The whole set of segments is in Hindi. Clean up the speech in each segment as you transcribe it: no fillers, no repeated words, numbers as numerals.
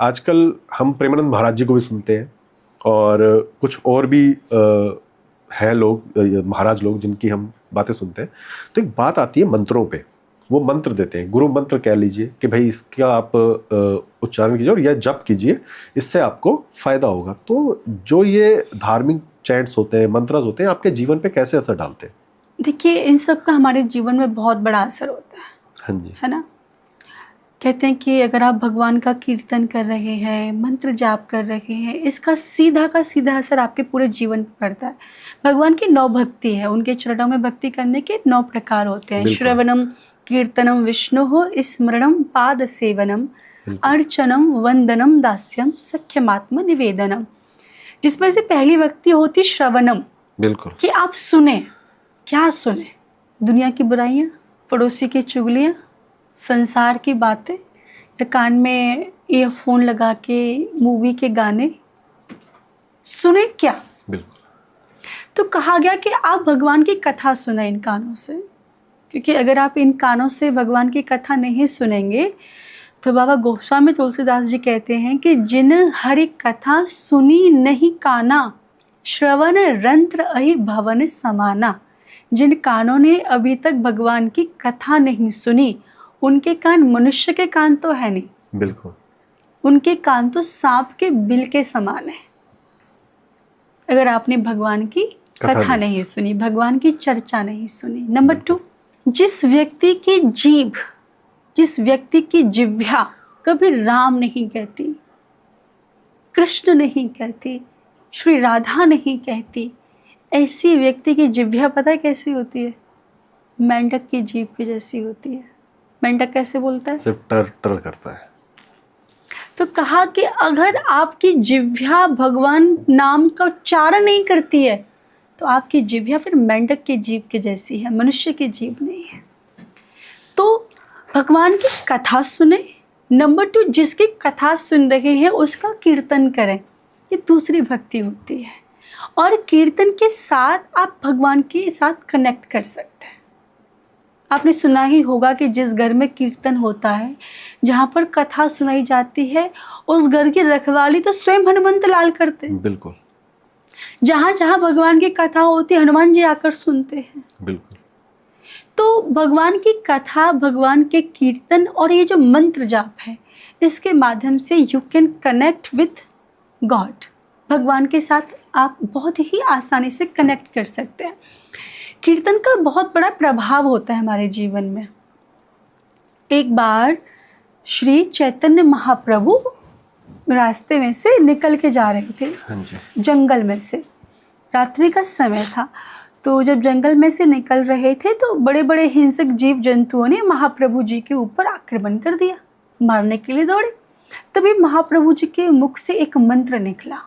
आजकल हम प्रेमानंद महाराज जी को भी सुनते हैं और कुछ और भी है लोग, महाराज लोग जिनकी हम बातें सुनते हैं। तो एक बात आती है मंत्रों पे, वो मंत्र देते हैं, गुरु मंत्र कह लीजिए कि भाई इसका आप उच्चारण कीजिए और यह जप कीजिए, इससे आपको फायदा होगा। तो जो ये धार्मिक चैंट्स होते हैं, मंत्रस होते हैं, आपके जीवन पे कैसे असर डालते हैं? देखिए, इन सब का हमारे जीवन में बहुत बड़ा असर होता है। हाँ जी। है ना? कहते हैं कि अगर आप भगवान का कीर्तन कर रहे हैं, मंत्र जाप कर रहे हैं, इसका सीधा का सीधा असर आपके पूरे जीवन पर पड़ता है। भगवान की 9 भक्ति है, उनके चरणों में भक्ति करने के 9 प्रकार होते हैं। श्रवणम कीर्तनम विष्णु स्मरणम पाद सेवनम अर्चनम वंदनम दास्यम सख्यमात्म निवेदनम। जिसमें से पहली भक्ति होती श्रवणम, बिल्कुल, कि आप सुने। क्या सुने? दुनिया की बुराइयां, पड़ोसी की चुगलियां, संसार की बातें, या कान में ईयरफोन लगा के मूवी के गाने सुने? क्या? बिल्कुल। तो कहा गया कि आप भगवान की कथा सुने इन कानों से, क्योंकि अगर आप इन कानों से भगवान की कथा नहीं सुनेंगे तो बाबा गोस्वामी तुलसीदास जी कहते हैं कि जिन हरि कथा सुनी नहीं काना, श्रवण रंत्र अहि भवन समाना। जिन कानों ने अभी तक भगवान की कथा नहीं सुनी, उनके कान मनुष्य के कान तो है नहीं, बिल्कुल, उनके कान तो सांप के बिल के समान है। अगर आपने भगवान की कथा नहीं सुनी, भगवान की चर्चा नहीं सुनी। नंबर 2, जिस व्यक्ति की जीभ, जिस व्यक्ति की जिह्वा कभी राम नहीं कहती, कृष्ण नहीं कहती, श्री राधा नहीं कहती, ऐसी व्यक्ति की जिह्वा पता है कैसी होती है? मेंढक की जीभ की जैसी होती है। मेंढक कैसे बोलता है? सिर्फ टर टर करता है। तो कहा कि अगर आपकी जिह्वा भगवान नाम का उच्चारण नहीं करती है तो आपकी जिह्वा फिर मेंढक की जीभ की जैसी है, मनुष्य की जीभ नहीं है। तो भगवान की कथा सुने। नंबर 2, जिसकी कथा सुन रहे हैं उसका कीर्तन करें, ये दूसरी भक्ति होती है। और कीर्तन के साथ आप भगवान के साथ कनेक्ट कर सकते हैं। आपने सुना ही होगा कि जिस घर में कीर्तन होता है, जहाँ पर कथा सुनाई जाती है, उस घर की रखवाली तो स्वयं हनुमंत लाल करते हैं। बिल्कुल। जहाँ जहाँ भगवान की कथा होती है, हनुमान जी आकर सुनते हैं। बिल्कुल। तो भगवान की कथा, भगवान के कीर्तन और ये जो मंत्र जाप है, इसके माध्यम से you can connect with God. भगवान के साथ आप बहुत ही आसानी से कनेक्ट कर सकते हैं। कीर्तन का बहुत बड़ा प्रभाव होता है हमारे जीवन में। एक बार श्री चैतन्य महाप्रभु रास्ते में से निकल के जा रहे थे। हाँ जी। जंगल में से, रात्रि का समय था। तो जब जंगल में से निकल रहे थे तो बड़े बड़े हिंसक जीव जंतुओं ने महाप्रभु जी के ऊपर आक्रमण कर दिया, मारने के लिए दौड़े। तभी महाप्रभु जी के मुख से एक मंत्र निकला,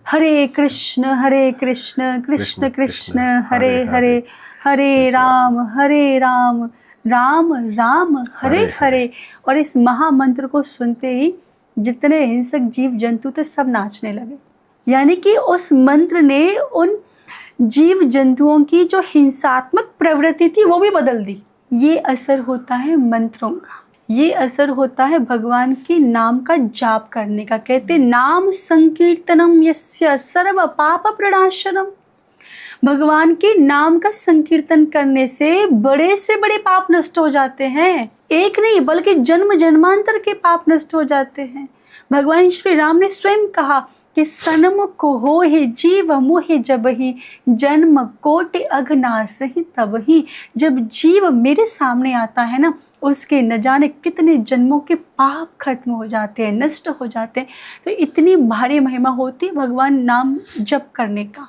हरे कृष्ण कृष्ण कृष्ण हरे हरे, हरे राम राम राम हरे हरे। और इस महामंत्र को सुनते ही जितने हिंसक जीव जंतु थे सब नाचने लगे। यानी कि उस मंत्र ने उन जीव जंतुओं की जो हिंसात्मक प्रवृत्ति थी वो भी बदल दी। ये असर होता है मंत्रों का, ये असर होता है भगवान के नाम का जाप करने का। कहते नाम संकीर्तनम यस्य सर्व पाप प्रणाशनम। भगवान के नाम का संकीर्तन करने से बड़े पाप नष्ट हो जाते हैं। एक नहीं बल्कि जन्म जन्मांतर के पाप नष्ट हो जाते हैं। भगवान श्री राम ने स्वयं कहा कि सनम को हो ही जीव मोहि जब ही, जन्म कोटि अघनाश ही तब ही। जब जीव मेरे सामने आता है ना, उसके न जाने कितने जन्मों के पाप खत्म हो जाते हैं, नष्ट हो जाते हैं। तो इतनी भारी महिमा होती है भगवान नाम जप करने का,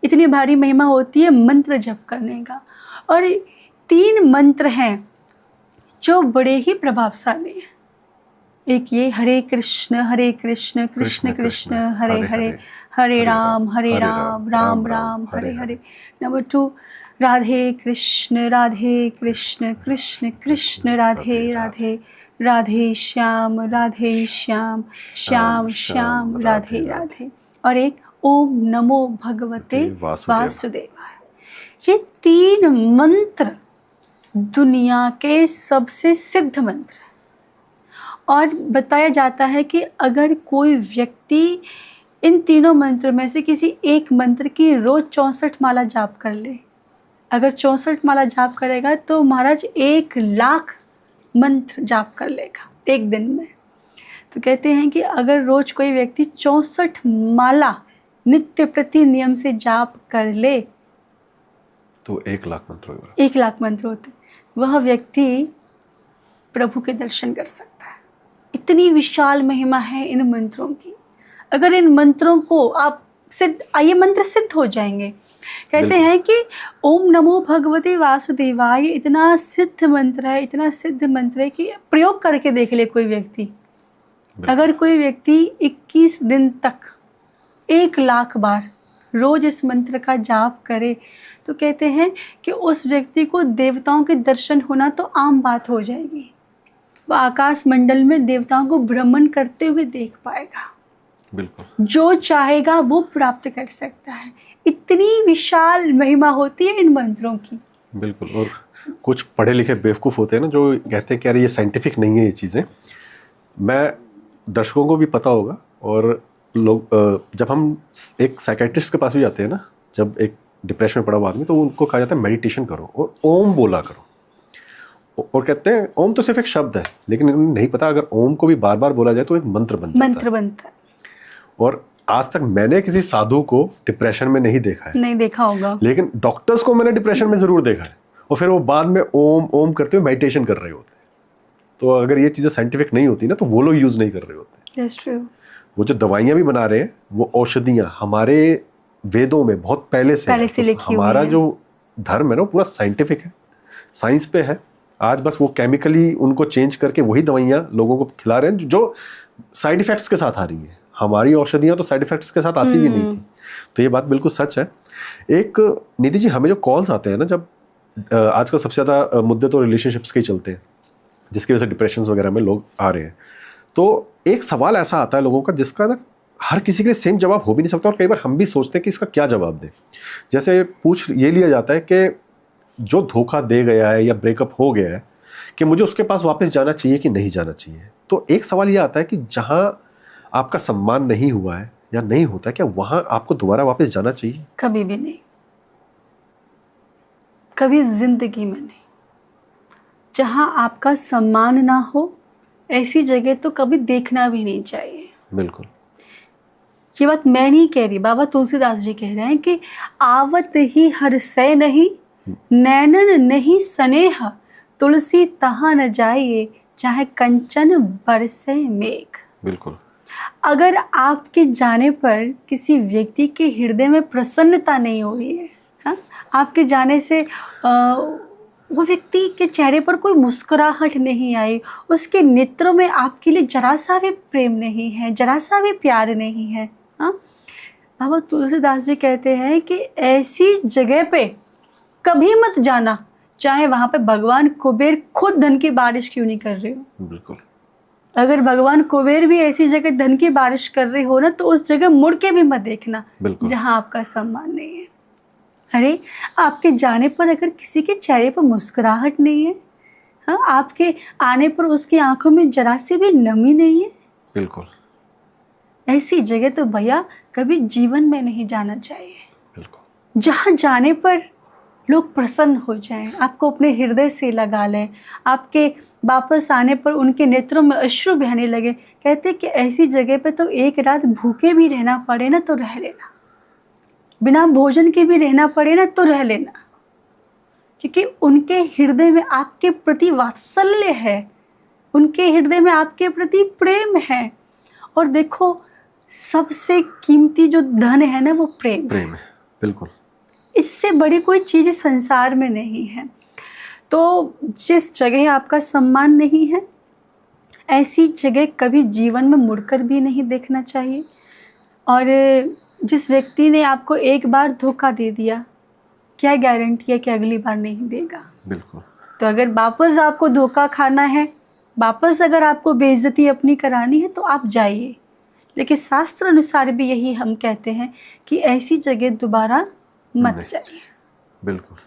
इतनी भारी महिमा होती है मंत्र जप करने का। और 3 मंत्र हैं जो बड़े ही प्रभावशाली हैं। एक ये हरे कृष्ण कृष्ण कृष्ण हरे हरे, हरे राम राम राम हरे हरे। नंबर 2, राधे कृष्ण कृष्ण कृष्ण राधे राधे, राधे श्याम श्याम श्याम राधे राधे। और एक ओम नमो भगवते वासुदेवाय। ये 3 मंत्र दुनिया के सबसे सिद्ध मंत्र हैं। और बताया जाता है कि अगर कोई व्यक्ति इन तीनों मंत्र में से किसी एक मंत्र की रोज 64 माला जाप कर ले, अगर 64 माला जाप करेगा तो महाराज 1,00,000 मंत्र जाप कर लेगा एक दिन में। तो कहते हैं कि अगर रोज कोई व्यक्ति 64 माला नित्य प्रति नियम से जाप कर ले तो 1,00,000 मंत्र होगा। 1,00,000 मंत्र होते, वह व्यक्ति प्रभु के दर्शन कर सकता है। इतनी विशाल महिमा है इन मंत्रों की। अगर इन मंत्रों को आप ये मंत्र सिद्ध हो जाएंगे। कहते हैं कि ओम नमो भगवते वासुदेवाय इतना सिद्ध मंत्र है, इतना सिद्ध मंत्र है कि प्रयोग करके देख ले कोई व्यक्ति। अगर कोई व्यक्ति 21 दिन तक 1,00,000 बार रोज इस मंत्र का जाप करे तो कहते हैं कि उस व्यक्ति को देवताओं के दर्शन होना तो आम बात हो जाएगी। वह आकाश मंडल में देवताओं को भ्रमण करते हुए देख पाएगा। बिल्कुल, जो चाहेगा वो प्राप्त कर सकता है। इतनी विशाल महिमा होती है इन मंत्रों की। बिल्कुल। और कुछ पढ़े लिखे बेवकूफ़ होते हैं ना, जो कहते हैं कि यार ये साइंटिफिक नहीं है ये चीज़ें। मैं दर्शकों को भी पता होगा, और लोग जब हम एक साइकेट्रिस्ट के पास भी जाते हैं ना, जब एक डिप्रेशन में पड़ा हुआ आदमी, तो उनको कहा जाता है मेडिटेशन करो और ओम बोला करो। और कहते हैं ओम तो सिर्फ एक शब्द है, लेकिन इन्हें नहीं पता अगर ओम को भी बार बार बोला जाए तो एक मंत्र बनता है। और आज तक मैंने किसी साधु को डिप्रेशन में नहीं देखा है, नहीं देखा होगा, लेकिन डॉक्टर्स को मैंने डिप्रेशन में ज़रूर देखा है, और फिर वो बाद में ओम ओम करते हुए मेडिटेशन कर रहे होते हैं। तो अगर ये चीज़ें साइंटिफिक नहीं होती ना, तो वो लोग यूज़ नहीं कर रहे होते। That's true. वो जो दवाइयाँ भी बना रहे हैं, वो औषधियाँ हमारे वेदों में बहुत पहले से लिखी हुई हमारा है। जो धर्म है ना, वो पूरा साइंटिफिक है, साइंस पे है। आज बस वो केमिकली उनको चेंज करके वही दवाइयाँ लोगों को खिला रहे हैं जो साइड इफ़ेक्ट्स के साथ आ रही हैं। हमारी औषधियाँ तो साइड इफ़ेक्ट्स के साथ आती भी नहीं थी। तो ये बात बिल्कुल सच है। एक निधि जी, हमें जो कॉल्स आते हैं ना, जब आजकल सबसे ज़्यादा मुद्दे तो रिलेशनशिप्स के ही चलते हैं, जिसकी वजह से डिप्रेशन वगैरह में लोग आ रहे हैं। तो एक सवाल ऐसा आता है लोगों का जिसका ना हर किसी के लिए सेम जवाब हो भी नहीं सकता, और कई बार हम भी सोचते हैं कि इसका क्या जवाब दें। जैसे पूछ ये लिया जाता है कि जो धोखा दे गया है या ब्रेकअप हो गया है, कि मुझे उसके पास वापस जाना चाहिए कि नहीं जाना चाहिए। तो एक सवाल ये आता है कि जहाँ आपका सम्मान नहीं हुआ है या नहीं होता, क्या वहाँ आपको दोबारा वापस जाना चाहिए? कभी भी नहीं, कभी जिंदगी में नहीं। जहाँ आपका सम्मान ना हो ऐसी जगह तो कभी देखना भी नहीं चाहिए। बिल्कुल, ये बात मैं नहीं कह रही, बाबा तुलसीदास जी कह रहे हैं कि आवत ही हर्षय नहीं, नैनन नहीं स्नेह, तुलसी तहाँ न जाइए, चाहे कंचन बरसे मेघ। बिल्कुल। अगर आपके जाने पर किसी व्यक्ति के हृदय में प्रसन्नता नहीं हो रही है, हाँ, आपके जाने से वो व्यक्ति के चेहरे पर कोई मुस्कुराहट नहीं आई, उसके नेत्रों में आपके लिए जरा सा भी प्रेम नहीं है, जरा सा भी प्यार नहीं है, हाँ, बाबा तुलसीदास जी कहते हैं कि ऐसी जगह पे कभी मत जाना, चाहे वहाँ पे भगवान कुबेर खुद धन की बारिश क्यों नहीं कर रहे हो। बिल्कुल। अगर भगवान कुबेर भी ऐसी जगह धन की बारिश कर रहे हो ना, तो उस जगह मुड़ के भी मत देखना जहां आपका सम्मान नहीं है। अरे आपके जाने पर अगर किसी के चेहरे पर मुस्कुराहट नहीं है, हाँ, आपके आने पर उसकी आंखों में जरा सी भी नमी नहीं है, बिल्कुल, ऐसी जगह तो भैया कभी जीवन में नहीं जाना चाहिए। बिल्कुल। जहाँ जाने पर लोग प्रसन्न हो जाएं, आपको अपने हृदय से लगा लें, आपके वापस आने पर उनके नेत्रों में अश्रु बहने लगे। कहते कि ऐसी जगह पे तो एक रात भूखे भी रहना पड़े ना तो रह लेना, बिना भोजन के भी रहना पड़े ना तो रह लेना, क्योंकि उनके हृदय में आपके प्रति वात्सल्य है, उनके हृदय में आपके प्रति प्रेम है। और देखो, सबसे कीमती जो धन है ना, वो प्रेम है। बिल्कुल, इससे बड़ी कोई चीज़ संसार में नहीं है। तो जिस जगह आपका सम्मान नहीं है, ऐसी जगह कभी जीवन में मुड़कर भी नहीं देखना चाहिए। और जिस व्यक्ति ने आपको एक बार धोखा दे दिया, क्या गारंटी है कि अगली बार नहीं देगा। बिल्कुल। तो अगर वापस आपको धोखा खाना है, वापस अगर आपको बेइज्जती अपनी करानी है, तो आप जाइए, लेकिन शास्त्र अनुसार भी यही हम कहते हैं कि ऐसी जगह दोबारा मत जाइए। बिल्कुल।